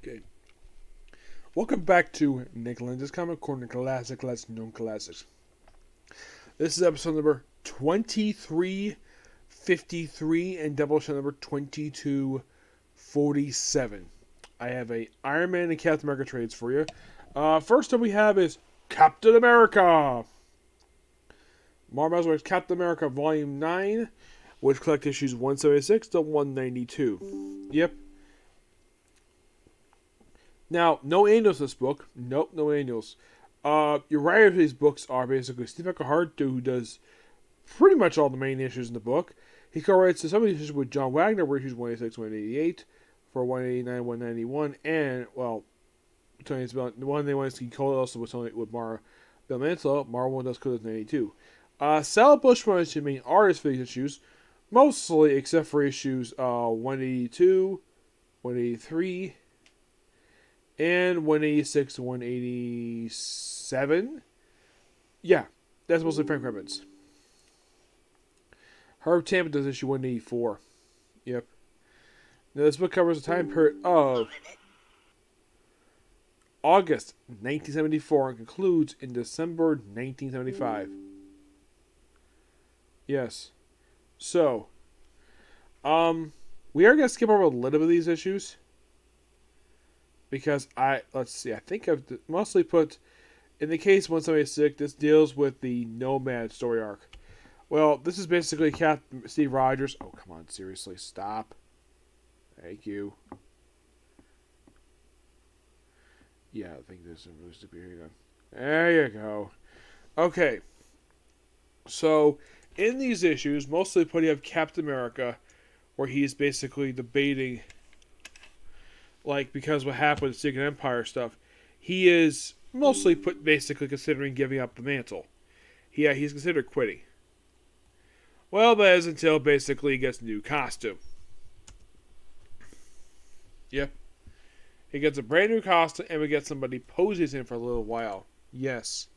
Okay. Welcome back to Nick Lenz's Comic Corner Classic Less Known Classics. This is episode number 2353 and Doubleshot number 2247. I have a Iron Man and Captain America trades for you. First up we have is Captain America. Masterworks Captain America Volume 9, which collect issues 176 to 192. Yep. Now, no annuals this book. Nope, no annuals. Your writer of these books are basically Steve Eckhart, who does pretty much all the main issues in the book. He co-writes some of these issues with John Wagner, where issues 186, 188, for 189, 191, and, well, Tony's about 191 he co-also with Mara Belmantla. Marvel does co-does 92. Sal Bushman is the main artist for these issues, mostly except for issues 182, 183, and 186 to 187. Yeah, that's mostly Frank Kravitz. Herb Tampa does issue 184. Yep. Now this book covers a time period of August 1974 and concludes in December 1975. Yes. So, we are going to skip over a little bit of these issues. Because I think I've mostly put, in the case when somebody's sick, this deals with the Nomad story arc. Well, this is basically Steve Rogers. Oh, come on, seriously, stop. Thank you. Yeah, I think this is really stupid. Here you go. There you go. Okay. So, in these issues, mostly you have Captain America, where he's basically debating, like, because what happened with Secret Empire stuff, he is mostly basically considering giving up the mantle. Yeah, he's considered quitting. Well, that is until basically he gets a new costume. Yep. He gets a brand new costume, and we get somebody poses him for a little while. Yes.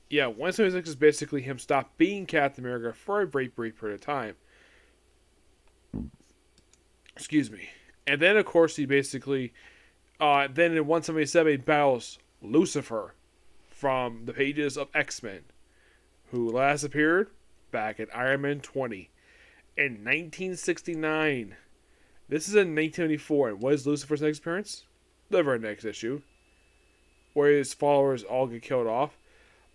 Yeah, 176 is basically him stop being Captain America for a very brief period of time. Excuse me. And then, of course, he basically, then in 177, he battles Lucifer from the pages of X-Men, who last appeared back in Iron Man 20 in 1969. This is in 1974, and what is Lucifer's next appearance? The very next issue, where his followers all get killed off.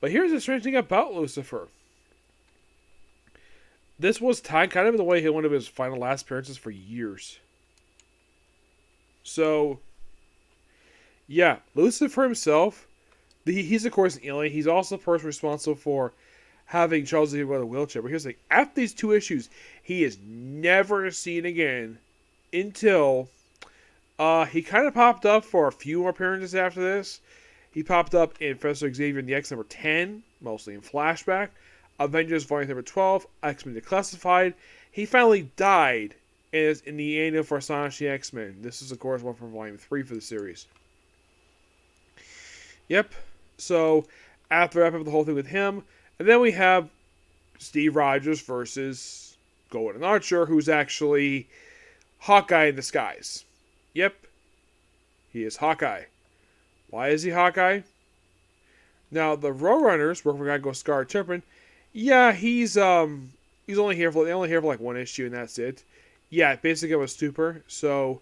But here's the strange thing about Lucifer. This was kind of in the way he had one of his final last appearances for years. So, yeah, Lucifer himself, he's of course an alien. He's also the person responsible for having Charles Xavier with a wheelchair. But here's the thing, after these two issues, he is never seen again until he kind of popped up for a few more appearances after this. He popped up in Professor Xavier in the X number 10, mostly in flashback, Avengers Volume number 12, X-Men Declassified. He finally died is in the annual for Astonishing X-Men. This is, of course, one from Volume 3 for the series. Yep. So, after wrap up the whole thing with him, and then we have Steve Rogers versus Golden Archer, who's actually Hawkeye in disguise. Yep. He is Hawkeye. Why is he Hawkeye? Now, the Roadrunners, working for a guy called Scar Turpin, yeah, he's only here for like one issue and that's it. Yeah, basically a stupor. So,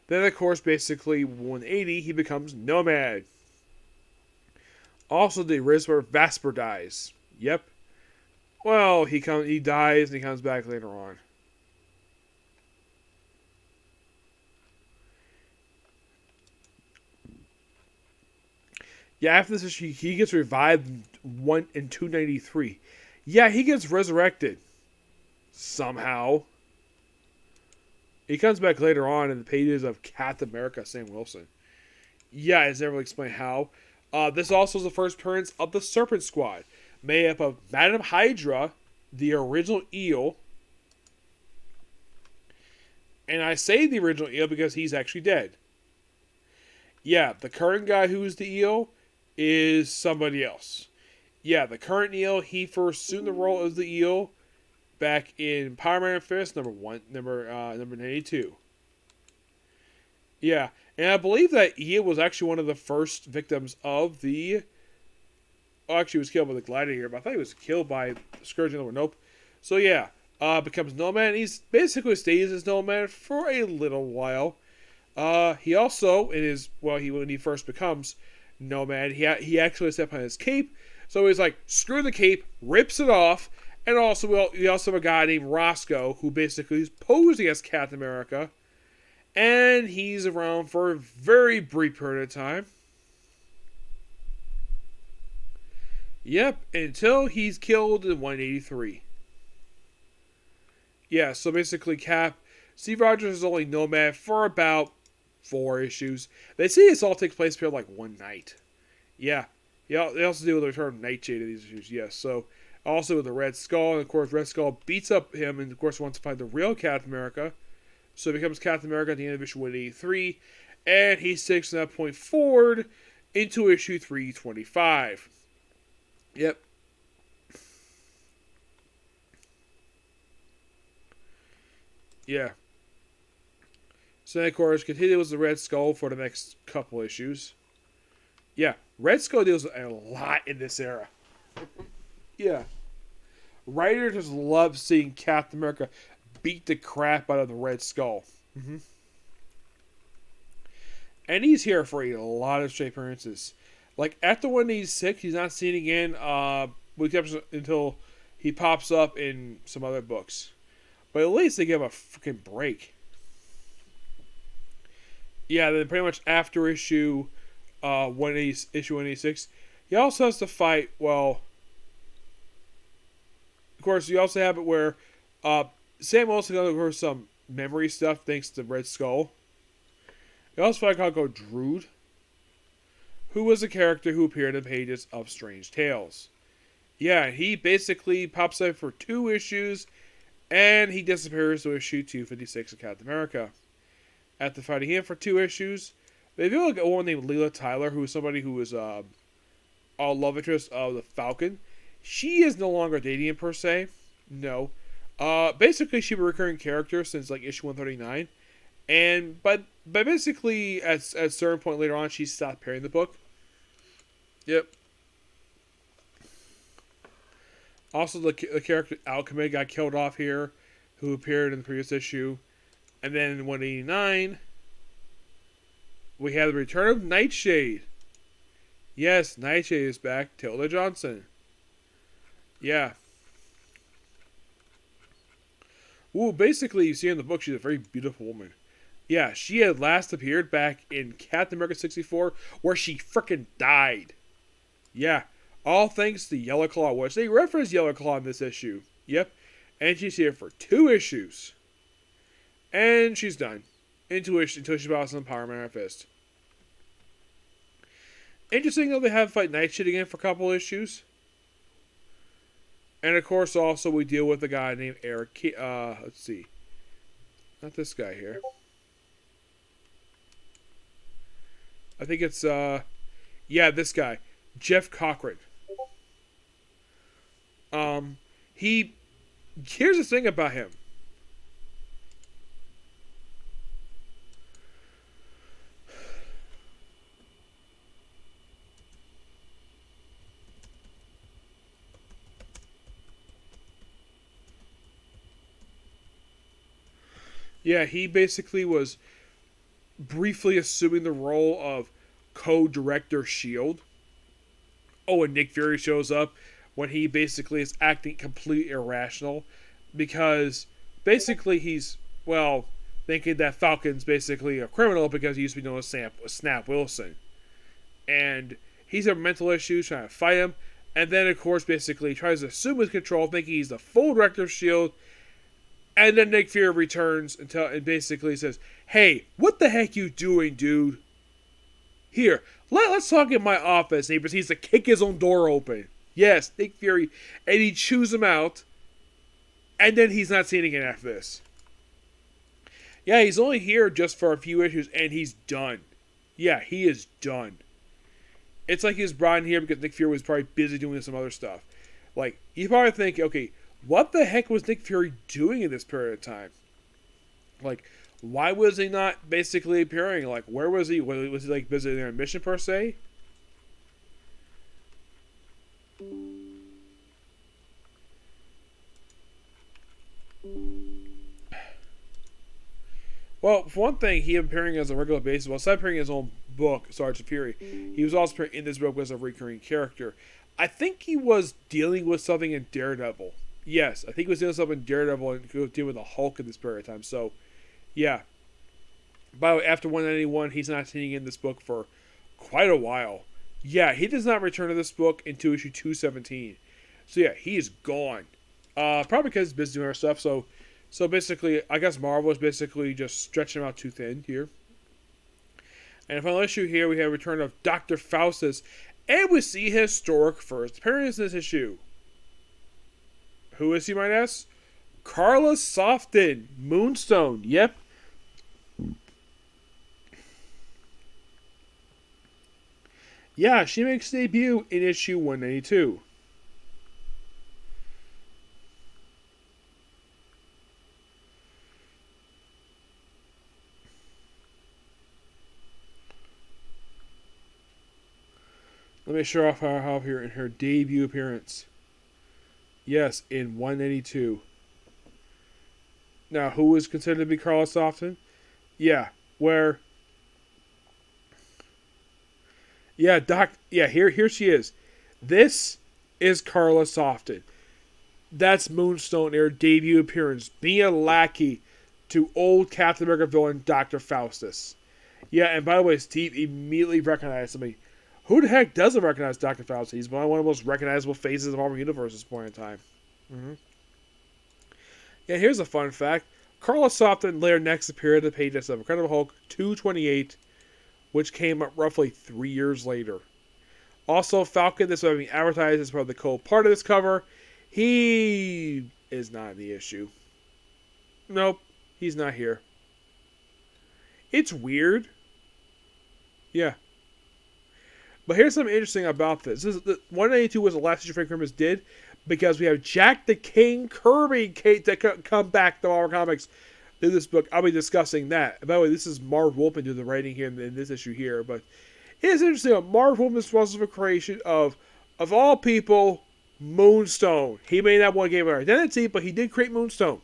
then of course, basically 180, he becomes Nomad. Also, the Rizper Vasper dies. Yep. Well, he dies and he comes back later on. Yeah, after this issue, he gets revived in 293. Yeah, he gets resurrected somehow. He comes back later on in the pages of Captain America, Sam Wilson. Yeah, it's never really explained how. This also is the first appearance of the Serpent Squad, made up of Madam Hydra, the original Eel. And I say the original Eel because he's actually dead. Yeah, the current guy who's the Eel is somebody else. Yeah, the current Eel, he first assumed the role of the Eel back in Power Man Fist number 92. Yeah, and I believe that he was actually one of the first victims of the. Oh, actually, he was killed by the Gladiator, but I thought he was killed by Scourge. Nope. So yeah, becomes Nomad. And he's basically stays as Nomad for a little while. He also when he first becomes Nomad, he actually steps on his cape. So he's like, screw the cape, rips it off, and also we also have a guy named Roscoe who basically is posing as Captain America, and he's around for a very brief period of time. Yep, until he's killed in 183. Yeah, so basically Steve Rogers is only Nomad for about 4 issues. They say this all takes place for like one night. Yeah. Yeah, they also deal with the return of Nightshade in these issues, yes. So, also with the Red Skull, and of course Red Skull beats up him and of course wants to find the real Captain America. So he becomes Captain America at the end of issue 183, and he takes from that point forward into issue 325. Yep. Yeah. So then, of course, continue with the Red Skull for the next couple issues. Yeah, Red Skull deals a lot in this era. Yeah. Writers just love seeing Captain America beat the crap out of the Red Skull. Mm-hmm. And he's here for a lot of straight appearances. Like, after 186, he's not seen again until he pops up in some other books. But at least they give him a freaking break. Yeah, then pretty much after issue 186, he also has to fight, well, of course, you also have it where Sam Wilson goes over some memory stuff thanks to Red Skull. You also find Congo Drood, who was a character who appeared in the pages of Strange Tales. Yeah, he basically pops up for 2 issues, and he disappears to issue 256 of Captain America. After fighting him for 2 issues, they do a woman named Leela Tyler, who is somebody who is a love interest of the Falcon. She is no longer dating him per se. No. Basically, she's a recurring character since like issue 139. But basically, at a certain point later on, she stopped appearing in the book. Yep. Also, the character Alchemy got killed off here, who appeared in the previous issue. And then in 189, we have the return of Nightshade. Yes, Nightshade is back. Tilda Johnson. Yeah. Ooh, basically, you see in the book, she's a very beautiful woman. Yeah, she had last appeared back in Captain America 64, where she frickin' died. Yeah, all thanks to Yellow Claw, which they reference Yellow Claw in this issue. Yep, and she's here for 2 issues. And she's done. Until she bows on Power Manifest. Interesting though, they have to fight Nightshade again for a couple issues. And of course, also we deal with a guy named Eric. Let's see, not this guy here. I think it's this guy, Jeff Cochran. Here's the thing about him. Yeah, he basically was briefly assuming the role of co-director S.H.I.E.L.D. Oh, and Nick Fury shows up when he basically is acting completely irrational because basically he's, thinking that Falcon's basically a criminal because he used to be known as Snap Wilson. And he's having mental issues trying to fight him. And then, of course, basically tries to assume his control, thinking he's the full director of S.H.I.E.L.D., and then Nick Fury returns and basically says, "Hey, what the heck you doing, dude? Here, let's talk in my office." And he proceeds to kick his own door open. Yes, Nick Fury. And he chews him out. And then he's not seen again after this. Yeah, he's only here just for a few issues and he's done. Yeah, he is done. It's like he was brought in here because Nick Fury was probably busy doing some other stuff. Like, you probably think, okay, what the heck was Nick Fury doing in this period of time? Like, Why was he not basically appearing? Like, where was he? Was he like visiting a mission per se? Well, for one thing, he appearing as a regular basis. Well, aside appearing in his own book, Sergeant Fury, he was also appearing in this book as a recurring character. I think he was dealing with something in Daredevil. Yes, I think he was dealing with something in Daredevil and he was dealing with the Hulk in this period of time. So, yeah. By the way, after 191, he's not sitting in this book for quite a while. Yeah, he does not return to this book until issue 217. So yeah, he is gone. Probably because he's busy doing other stuff. So basically, I guess Marvel is basically just stretching him out too thin here. And the final issue here, we have a return of Dr. Faustus. And we see his historic first appearance in this issue. Who is he, might ask? Carla Softon, Moonstone. Yep. Yeah, she makes debut in issue 192. Let me show off how here in her debut appearance. Yes, in 182. Now, who is considered to be Carla Softon? Yeah, where... Yeah, here she is. This is Carla Softon. That's Moonstone in her debut appearance, being a lackey to old Captain America villain Dr. Faustus. Yeah, and by the way, Steve immediately recognized me. Who the heck doesn't recognize Dr. Faustus? He's one of the most recognizable faces of Marvel Universe at this point in time. Mm-hmm. Yeah, here's a fun fact. Carla Softon later next appeared at the pages of Incredible Hulk 228, which came up roughly 3 years later. Also, Falcon, this was being advertised as part of the cool part of this cover. He is not in the issue. Nope, he's not here. It's weird. Yeah. But here's something interesting about this. 192 was the last issue Frank Hermans did because we have Jack the King Kirby to come back to Marvel Comics through this book. I'll be discussing that. By the way, this is Marv Wolfman doing the writing here in this issue here. But it is interesting that Marv Wolfman's responsible for creation of all people, Moonstone. He may not want to give her identity, but he did create Moonstone.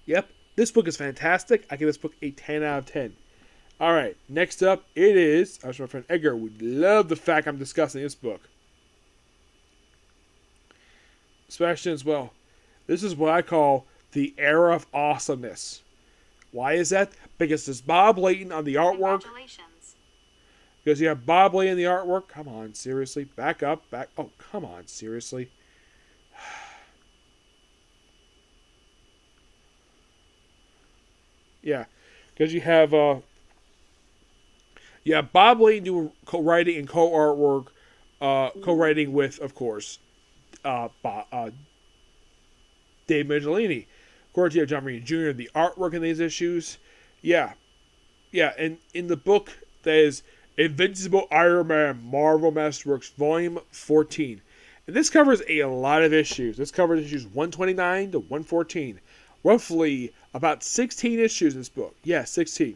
Yep, this book is fantastic. I give this book a 10 out of 10. Alright, next up, it is... I'm sure my friend Edgar would love the fact I'm discussing this book. Sebastian as well. This is what I call the era of awesomeness. Why is that? Because there's Bob Layton on the artwork. Congratulations. Because you have Bob Layton in the artwork. Come on, seriously. Back up. Oh, come on, seriously. Yeah. Because you have... Yeah, Bob Layton doing co-writing and co-artwork, co-writing with, of course, Dave Michelini. Of course, you have John Romita Jr., the artwork in these issues. Yeah, and in the book, there's Invincible Iron Man, Marvel Masterworks, Volume 14. And this covers a lot of issues. This covers issues 129 to 114. Roughly about 16 issues in this book. Yeah, 16.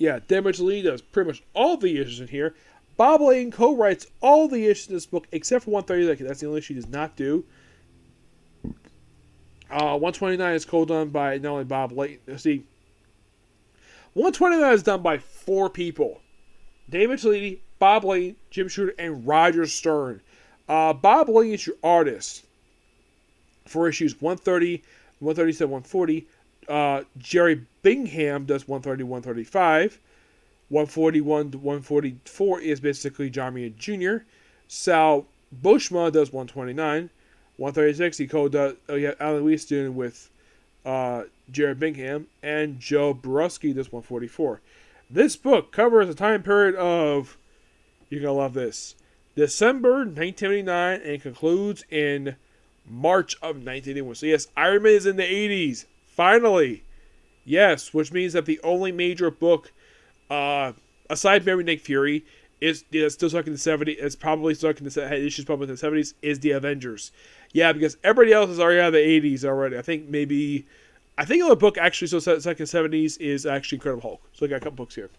Yeah, Dan Michelini does pretty much all the issues in here. Bob Layton co-writes all the issues in this book except for 130. That's the only issue he does not do. 129 is co-done by not only Bob Layton. See, 129 is done by 4 people. Dave Michelini, Bob Layton, Jim Shooter, and Roger Stern. Bob Layton is your artist for issues 130, 137, 140. Jerry Bingham does 130, 135. 141 to 144 is basically John Romita Jr. Sal Buscema does 129. 136 he does. Alan Weiss doing with Jerry Bingham, and Joe Borowski does 144. This book covers a time period of, you're gonna love this, December 1989 and concludes in March of 1981. So yes, Iron Man is in the 80s. Finally, yes, which means that the only major book, aside from Nick Fury, is still stuck in the 70s. It's probably stuck in the issues published in the 70s. Is the Avengers? Yeah, because everybody else is already out of the 80s already. I think maybe I think the other book actually, so second 70s, is actually Incredible Hulk. So I got a couple books here.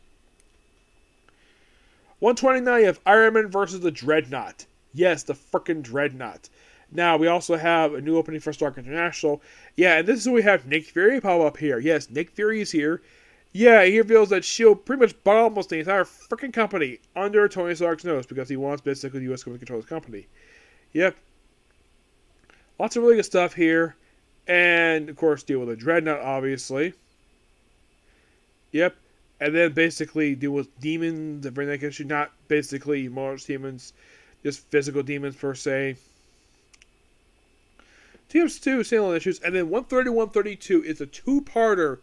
129, you have Iron Man versus the Dreadnought. Yes, the frickin' Dreadnought. Now, we also have a new opening for Stark International. Yeah, and this is where we have Nick Fury pop up here. Yes, Nick Fury is here. Yeah, he reveals that S.H.I.E.L.D. pretty much bought almost the entire frickin' company under Tony Stark's nose because he wants basically the U.S. government to control his company. Yep. Lots of really good stuff here. And, of course, deal with a Dreadnought, obviously. Yep. And then basically deal with demons and bring that issue. Not basically monstrous demons, just physical demons per se. Teams 2, standalone issues. And then 130, 132 is a two-parter.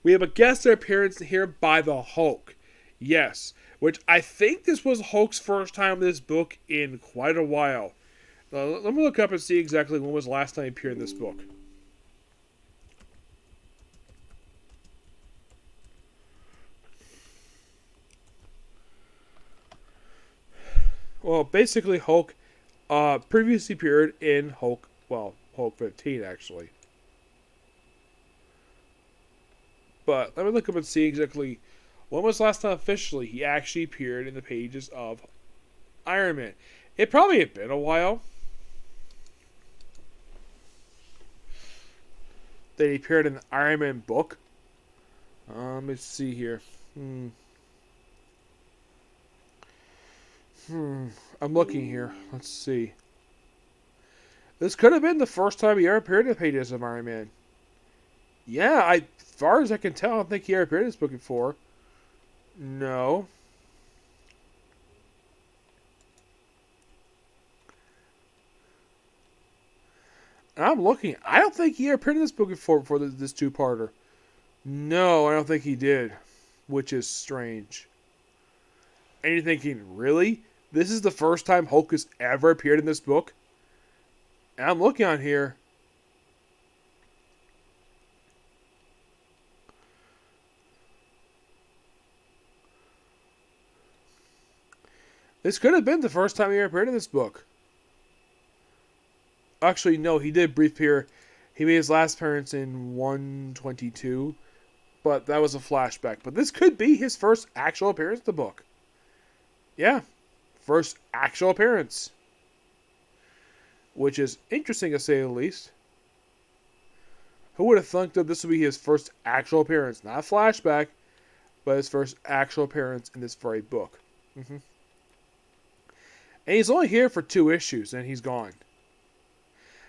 We have a guest appearance here by the Hulk. Yes. Which I think this was Hulk's first time in this book in quite a while. Let me look up and see exactly when was the last time he appeared in this book. Well, basically Hulk previously appeared in Hulk 15 actually. But let me look up and see exactly when was the last time officially he actually appeared in the pages of Iron Man. It probably had been a while that he appeared in the Iron Man book. Let me see here. I'm looking here. Let's see. This could have been the first time he ever appeared in the pages of Iron Man. Yeah, as far as I can tell, I don't think he ever appeared in this book before. No. I'm looking. I don't think he ever appeared in this book before this two-parter. No, I don't think he did. Which is strange. And you're thinking, really? This is the first time Hulk has ever appeared in this book? And I'm looking on here. This could have been the first time he ever appeared in this book. Actually, no, he did brief appear. He made his last appearance in 122. But that was a flashback. But this could be his first actual appearance in the book. Yeah. First actual appearance. Which is interesting to say the least. Who would have thought that this would be his first actual appearance? Not a flashback, but his first actual appearance in this very book. And he's only here for 2 issues, and he's gone.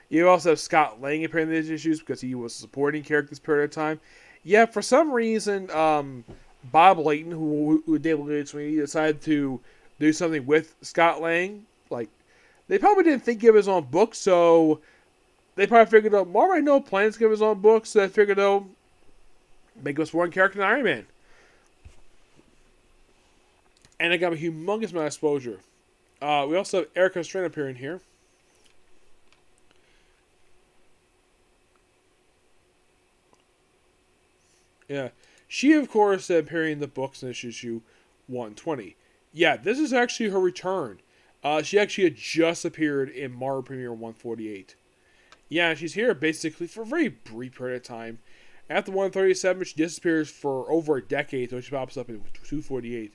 You also have Scott Lang appearing in these issues because he was a supporting character this period of time. Yeah, for some reason, Bob Layton, who decided to do something with Scott Lang. Like, they probably didn't think of his own book, so they probably figured out, Marvel had no plans to give his own book, so they figured out, make us one character in Iron Man. And it got a humongous amount of exposure. We also have Erica Strand appearing here. Yeah. She, of course, appearing in the books in issue 120. Yeah, this is actually her return. She actually had just appeared in Marvel Premiere 148. Yeah, she's here basically for a very brief period of time. After 137, she disappears for over a decade, so she pops up in 248.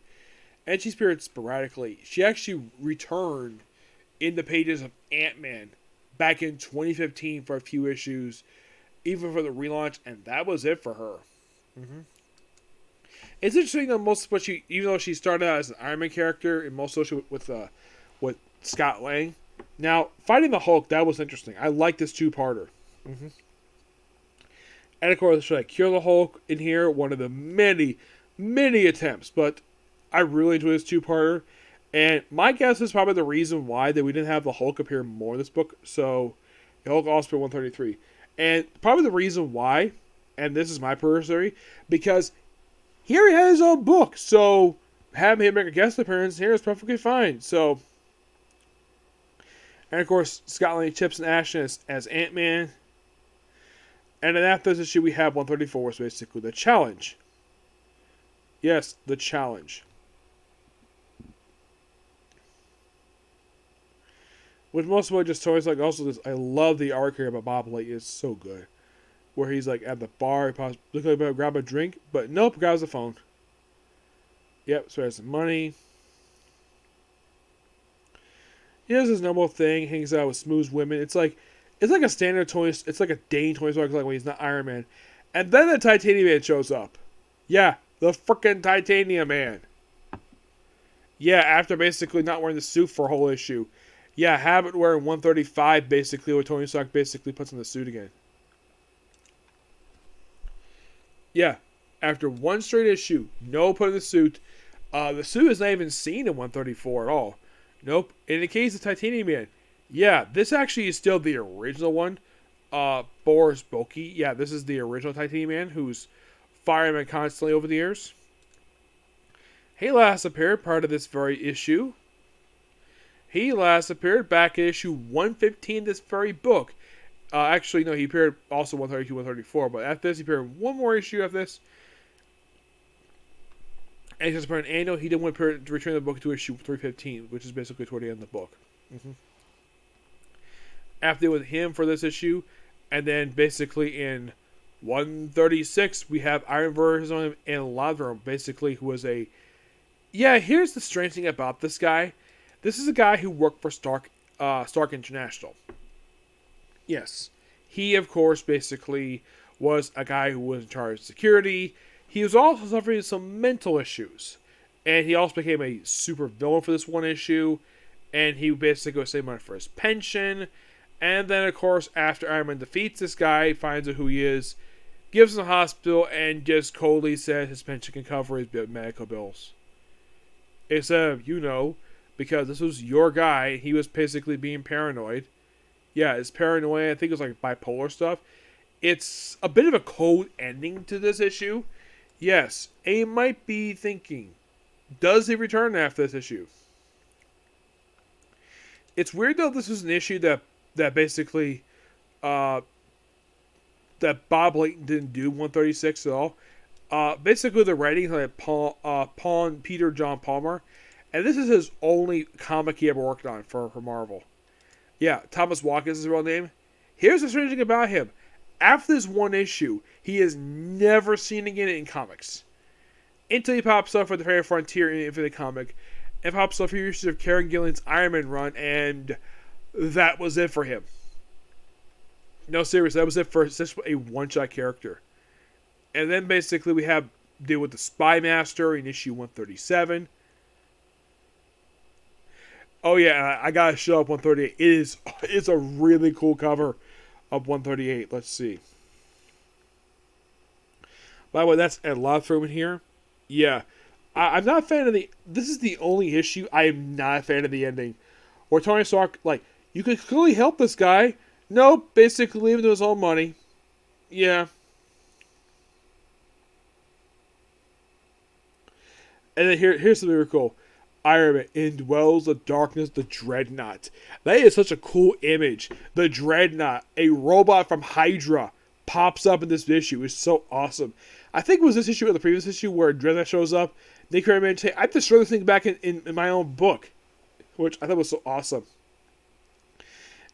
And she's appeared sporadically. She actually returned in the pages of Ant-Man back in 2015 for a few issues, even for the relaunch, and that was it for her. It's interesting that even though she started out as an Iron Man character, and most social with Scott Lang. Now, fighting the Hulk, that was interesting. I like this two-parter. And of course, should I cure the Hulk in here? One of the many, many attempts, but I really enjoy this two-parter. And my guess is probably the reason why that we didn't have the Hulk appear more in this book. So, the Hulk also appeared 133. And probably the reason why, and this is my personal theory, because here he has his own book. So, having him make a guest appearance here is perfectly fine. So, and of course, Scott Lang, Chips, and Ashton as Ant-Man. And then after this issue, we have 134, which is basically the challenge. Yes, the challenge. Which most of what just toys like. Also, this I love the arc here about Bob Layton. It's so good. where he's like at the bar, looking about to grab a drink, but nope, grabs the phone. Yep, so he has some money. He does his normal thing, hangs out with smooth women. It's like a standard Tony. It's like a Dane Tony Stark, like when he's not Iron Man. And then the Titanium Man shows up. Yeah, the frickin' Titanium Man. Yeah, after basically not wearing the suit for a whole issue. Yeah, habit wearing 135 basically, where Tony Stark basically puts on the suit again. Yeah, after one straight issue, no put in the suit. The suit is not even seen in 134 at all. Nope. In the case of Titanium Man, yeah, this actually is still the original one. Boris Bulky. Yeah, this is the original Titanium Man, who's firing him constantly over the years. He last appeared part of this very issue. He last appeared back in issue 115 of this very book. Actually, no, he appeared also 132, 134, but after this, he appeared in one more issue of this. And he just appeared in annual. He didn't want to return the book to issue 315, which is basically toward the end of the book. After it was him for this issue, and then basically in 136, we have Iron Version and Laverne, basically, who was a... Yeah, here's the strange thing about this guy. This is a guy who worked for Stark International. Yes. He, of course, basically was a guy who was in charge of security. He was also suffering some mental issues. And he also became a super villain for this one issue. And he basically was saving money for his pension. And then, of course, after Iron Man defeats this guy, finds out who he is, gives him a hospital, and just coldly says his pension can cover his medical bills. Instead of, because this was your guy, he was basically being paranoid. Yeah, it's paranoia. I think it was like bipolar stuff. It's a bit of a cold ending to this issue. Yes, and you might be thinking, does he return after this issue? It's weird though. This is an issue that basically that Bob Layton didn't do 136 at all. Basically, the writing like Peter John Palmer, and this is his only comic he ever worked on for Marvel. Yeah, Thomas Watkins is his real name. Here's the strange thing about him. After this one issue, he is never seen again in comics. Until he pops up for the Fair Frontier in Infinite Comic, and pops up for issues of Karen Gillan's Iron Man run, and that was it for him. No, seriously, that was it for just a one-shot character. And then basically we have deal with the Spy Master in issue 137. Oh yeah, I gotta show up 138. It's a really cool cover of 138. Let's see. By the way, that's a lot of room in here. Yeah, I'm not a fan of the. This is the only issue I am not a fan of the ending, where Tony Stark you could clearly help this guy. Nope, basically leave him to his own money. Yeah. And then here's something really cool. Iron Man indwells the darkness, the Dreadnought. That is such a cool image. The Dreadnought, a robot from Hydra, pops up in this issue. It's so awesome. I think it was this issue or the previous issue where Dreadnought shows up. Nick Iron say, I have to throw this thing back in my own book, which I thought was so awesome.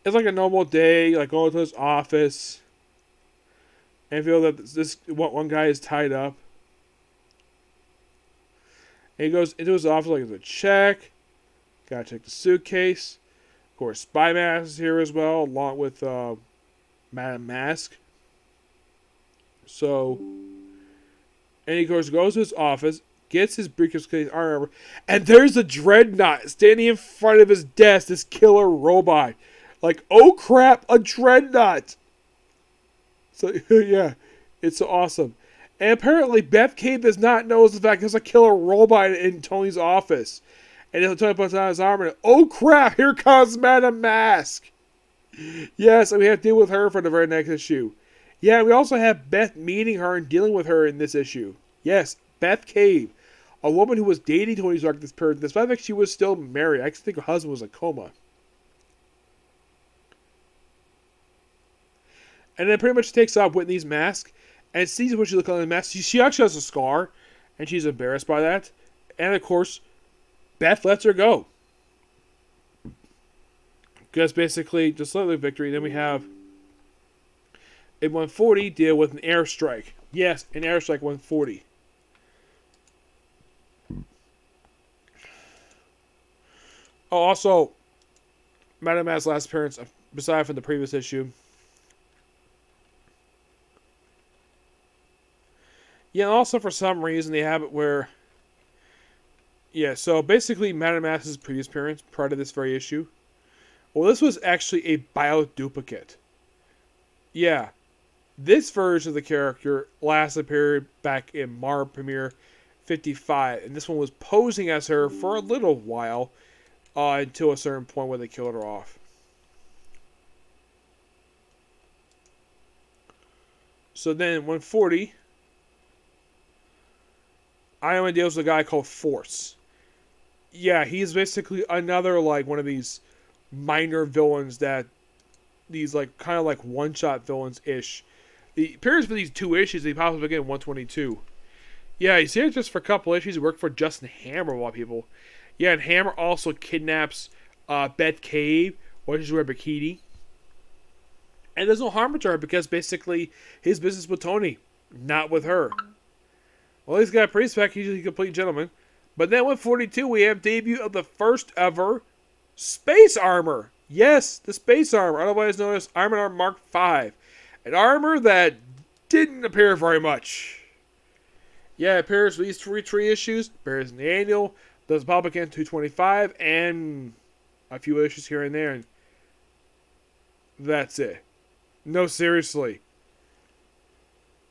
It's like a normal day, like going to his office, and feel that this one guy is tied up. And he goes into his office like it's a check. Gotta check the suitcase. Of course, Spy Mask is here as well, along with Madam Mask. So, and he goes to his office, gets his briefcase, armor, and there's a Dreadnought standing in front of his desk, this killer robot. Like, oh crap, a Dreadnought! So, yeah, it's so awesome. And apparently, Beth Cave does not know the fact there's a killer robot in Tony's office. And Tony puts on his armor, and oh crap, here comes Madam Mask! Yes, and we have to deal with her for the very next issue. Yeah, we also have Beth meeting her and dealing with her in this issue. Yes, Beth Cave, a woman who was dating Tony Stark this period, despite the fact she was still married. I think her husband was in a coma. And then pretty much takes off Whitney's mask and sees what she looks like in the mask. She actually has a scar, and she's embarrassed by that. And of course, Beth lets her go. Because basically, just slightly victory. Then we have In 140, deal with an airstrike. Yes, an airstrike 140. Oh, also, Madame Mad's last appearance, aside from the previous issue. Yeah, and also for some reason they have it where... Yeah, so basically Madame Mad's previous appearance, prior to this very issue, well, this was actually a bio-duplicate. Yeah, this version of the character last appeared back in Mar Premiere 55, and this one was posing as her for a little while, until a certain point where they killed her off. So then, 140, Iron Man deals with a guy called Force. Yeah, he's basically another, like, one of these minor villains that these, like, kind of like one-shot villains-ish. The appearance for these 2 issues, he pops up again in 122. Yeah, he's here just for a couple issues. He worked for Justin Hammer, of all people. Yeah, and Hammer also kidnaps Beth Cave, which is where Bikini. And there's no harm to her because basically his business with Tony, not with her. Well, he's got a pretty spec. He's a complete gentleman. But then 142, we have debut of the first ever space armor. Yes, the space armor, otherwise known as Iron Man Mark V. An armor that didn't appear very much. Yeah, it appears for these three issues. Appears in the annual. Does pop again 225 and a few issues here and there. And that's it. No, seriously.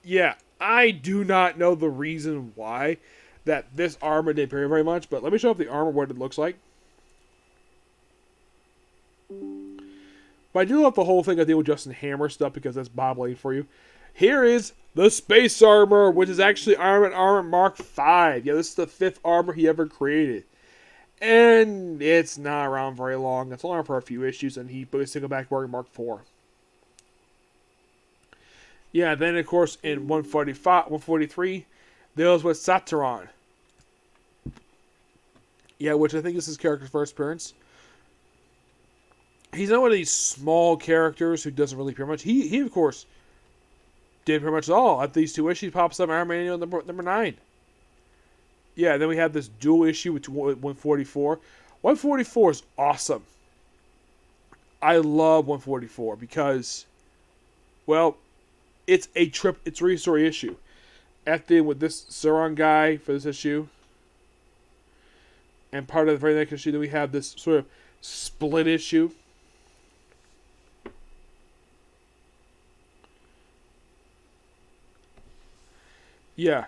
Yeah, I do not know the reason why that this armor didn't appear very much, but let me show off the armor, what it looks like. But I do love the whole thing I deal with Justin Hammer stuff because that's Bob Lane for you. Here is the space armor, which is actually Iron Man Armor Mark V. Yeah, this is the 5th armor he ever created. And it's not around very long. It's only for a few issues, and he basically go back wearing Mark IV. Yeah, then of course in 143, deals with Saturon. Yeah, which I think is his character's first appearance. He's not one of these small characters who doesn't really appear much. He of course did pretty much all. At these 2 issues, pops up Iron Man number 9. Yeah, then we have this dual issue with 144. 144 is awesome. I love 144 because, well, it's a 3-story issue. After with this Sauron guy for this issue, and part of the very next issue, then we have this sort of split issue. Yeah.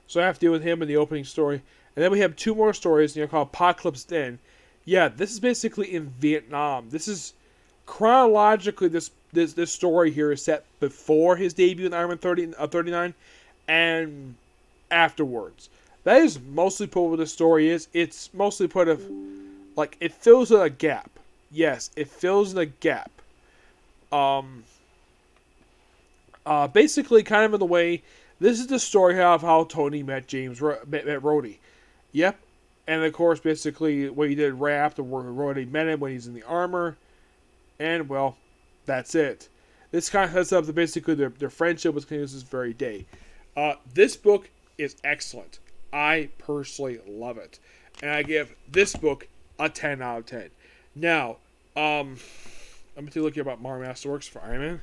So I have to deal with him in the opening story. And then we have 2 more stories, called Apocalypse Den. Yeah, this is basically in Vietnam. This is chronologically, this story here is set before his debut in Iron Man 39 and afterwards. That is mostly put what the story is. It's mostly put of, like, it fills in a gap. Yes, it fills in a gap. Basically, kind of in the way, this is the story of how Tony met Rhodey. Yep. And of course, basically, what he did right after Rhodey met him when he's in the armor. And, well, that's it. This kind of sets up basically their friendship was continuous this very day. This book is excellent. I personally love it. And I give this book a 10 out of 10. Now, I'm going to look here about Masterworks for Iron Man.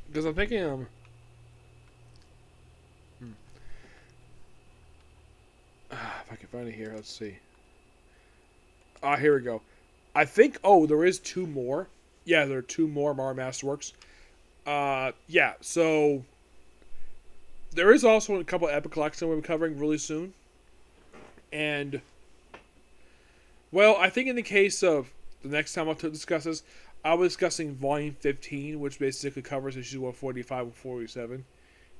Because I'm thinking, if I can find it here, let's see. Here we go. I think, there is 2 more. Yeah, there are 2 more Masterworks. Yeah, so there is also a couple Epic Collection we'll be covering really soon. And Well, I think in the case of the next time I'll discuss this, I was discussing Volume 15, which basically covers issues 145 and 47.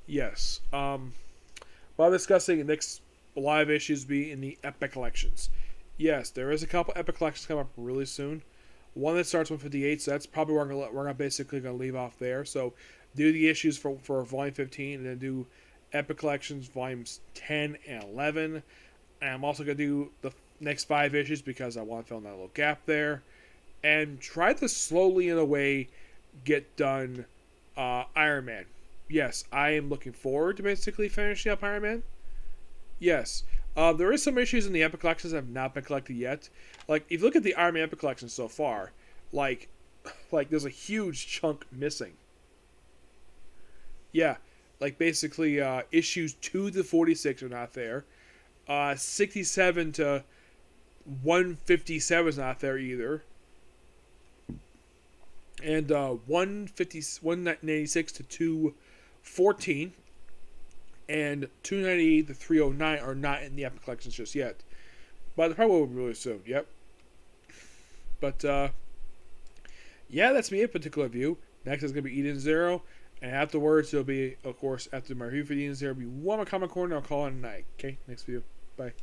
Yes. While discussing the next live issues be in the Epic collections. Yes, there is a couple Epic collections coming up really soon. One that starts 158, so that's probably where we're gonna basically gonna leave off there. So do the issues for Volume 15, and then do Epic collections Volumes 10 and 11. And I'm also gonna do the next 5 issues because I want to fill in that little gap there, and try to slowly in a way get done Iron Man. Yes, I am looking forward to basically finishing up Iron Man. Yes. There is some issues in the Epic collections that have not been collected yet. Like, if you look at the Iron Man Epic collection so far, like there's a huge chunk missing. Yeah, like basically issues 2 to 46 are not there. 67 to 157 is not there either. And 196 to 214 and 298 to 309 are not in the Epic collections just yet. But they probably will be really soon, yep. But, yeah, that's me, a particular review. Next is going to be Eden Zero. And afterwards, it'll be, of course, after my review for Eden Zero, it'll be one more comic corner. I'll call it a night. Okay, next video. Bye.